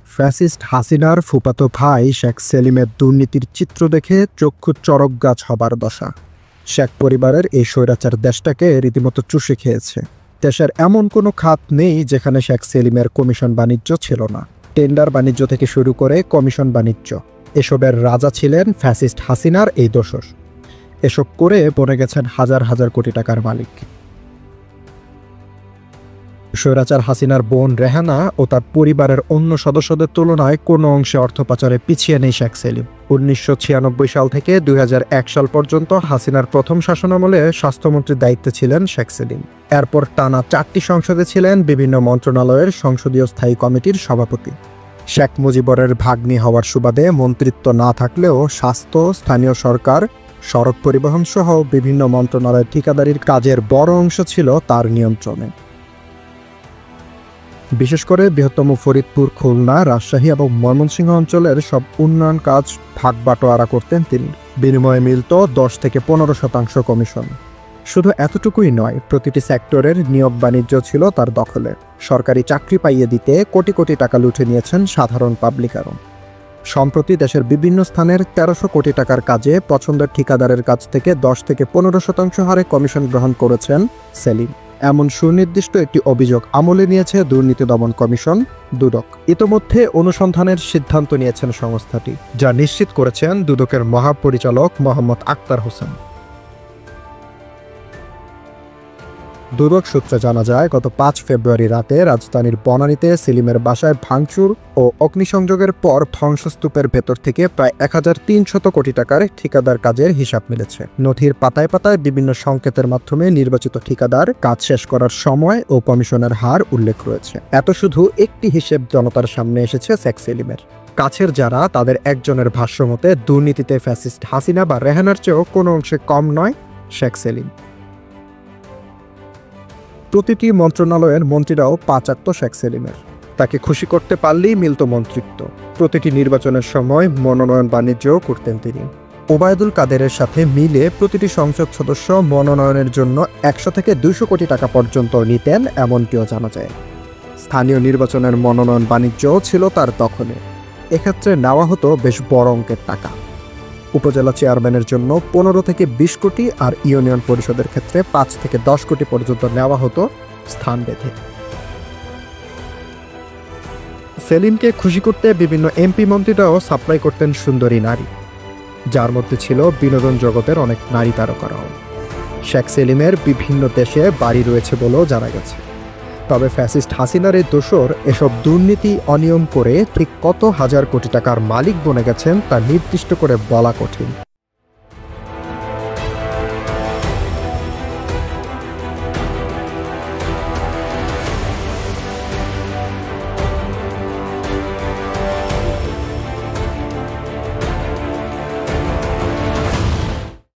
Fascist হাসিনার ফুফাতো ভাই শেখ সেলিমের দুর্নীতির চিত্র দেখে চক্ষু চড়ক গাছ হবার দশা। শেখ পরিবারের এই স্বৈরাচার দেশটাকে রীতিমতো চুষে খেয়েছে। দেশের এমন কোনো খাত নেই যেখানে শেখ সেলিমের কমিশন বাণিজ্য ছিল না। টেন্ডার বাণিজ্য থেকে শুরু করে কমিশন বাণিজ্য, এসবের রাজা ছিলেন ফ্যাসিস্ট হাসিনার এই দোসর। এসব করে বনে গেছেন হাজার হাজার কোটি টাকার মালিক। স্বৈরাচার হাসিনার বোন রেহানা ও তার পরিবারের অন্য সদস্যদের তুলনায় কোনো অংশে অর্থ পাচারে পিছিয়ে নেই শেখ সেলিম। 1996 সাল থেকে 2001 সাল পর্যন্ত হাসিনার প্রথম শাসনামলে স্বাস্থ্যমন্ত্রীর দায়িত্বে ছিলেন শেখ সেলিম। এরপর টানা 4টি সংসদে ছিলেন বিভিন্ন মন্ত্রণালয়ের সংসদীয় স্থায়ী কমিটির সভাপতি। শেখ মুজিবরের ভাগ্নি হওয়ার সুবাদে মন্ত্রিত্ব না থাকলেও স্বাস্থ্য, স্থানীয় সরকার, সড়ক পরিবহন সহ বিভিন্ন মন্ত্রণালয়ের ঠিকাদারির কাজের বড় অংশ ছিল তার নিয়ন্ত্রণে। বিশেষ করে বৃহত্তম ফরিদপুর, খুলনা, রাজশাহী এবং ময়মনসিংহ অঞ্চলের সব উন্নয়ন কাজ ভাগ বাটোয়ারা করতেন তিনি। বিনিময়ে মিলত 10 থেকে 15% কমিশন। শুধু এতটুকুই নয়, প্রতিটি সেক্টরের নিয়োগ বাণিজ্য ছিল তার দখলে। সরকারি চাকরি পাইয়ে দিতে কোটি কোটি টাকা লুটে নিয়েছেন সাধারণ পাবলিকারও। সম্প্রতি দেশের বিভিন্ন স্থানের 1300 কোটি টাকার কাজে পছন্দের ঠিকাদারের কাছ থেকে 10 থেকে 15% হারে কমিশন গ্রহণ করেছেন সেলিম। এমন সুনির্দিষ্ট একটি অভিযোগ আমলে নিয়েছে দুর্নীতি দমন কমিশন, দুদক। ইতোমধ্যে অনুসন্ধানের সিদ্ধান্ত নিয়েছেন সংস্থাটি, যা নিশ্চিত করেছেন দুদকের মহাপরিচালক মোহাম্মদ আক্তার হোসেন। দুদক সূত্রে জানা যায়, গত 5 ফেব্রুয়ারি রাতে রাজধানীর বনানীতে সেলিমের বাসায় ভাঙচুর ও অগ্নিসংযোগের পর ধ্বংসস্তূপের ভেতর থেকে প্রায় 1300 কোটি টাকার ঠিকাদার কাজের হিসাব মিলেছে। নথির পাতায় পাতায় বিভিন্ন সংকেতের মাধ্যমে নির্বাচিত ঠিকাদার কাজ শেষ করার সময় ও কমিশনের হার উল্লেখ রয়েছে। এত শুধু একটি হিসেব জনতার সামনে এসেছে শেখ সেলিমের। কাছের যারা, তাদের একজনের ভাষ্য মতে দুর্নীতিতে ফ্যাসিস্ট হাসিনা বা রেহানার চেয়েও কোনো অংশে কম নয় শেখ সেলিম। প্রতিটি মন্ত্রণালয়ের মন্ত্রীরাও পাচাত্য শেখ সেলিমের। তাকে খুশি করতে পারলেই মিলত মন্ত্রিত্ব। প্রতিটি নির্বাচনের সময় মনোনয়ন বাণিজ্যও করতেন তিনি। ওবায়দুল কাদেরের সাথে মিলে প্রতিটি সংসদ সদস্য মনোনয়নের জন্য 100 থেকে 200 কোটি টাকা পর্যন্ত নিতেন, এমনটিও জানা যায়। স্থানীয় নির্বাচনের মনোনয়ন বাণিজ্যও ছিল তার দখলে। এক্ষেত্রে নেওয়া হতো বেশ বড় অঙ্কের টাকা। উপজেলা চেয়ারম্যানের জন্য 15 থেকে 20 কোটি আর ইউনিয়ন পরিষদের ক্ষেত্রে 5 থেকে 10 কোটি পর্যন্ত নেওয়া হতো স্থান বেঁধে। সেলিমকে খুশি করতে বিভিন্ন এমপি মন্ত্রীরাও সাপ্লাই করতেন সুন্দরী নারী, যার মধ্যে ছিল বিনোদন জগতের অনেক নারী তারকারাও। শেখ সেলিমের বিভিন্ন দেশে বাড়ি রয়েছে বলেও জানা গেছে। তবে ফ্যাসিস্ট হাসিনার এই দোসর এসব দুর্নীতি অনিয়ম করে ঠিক কত হাজার কোটি টাকার মালিক বনে গেছেন তা নির্দিষ্ট করে বলা কঠিন।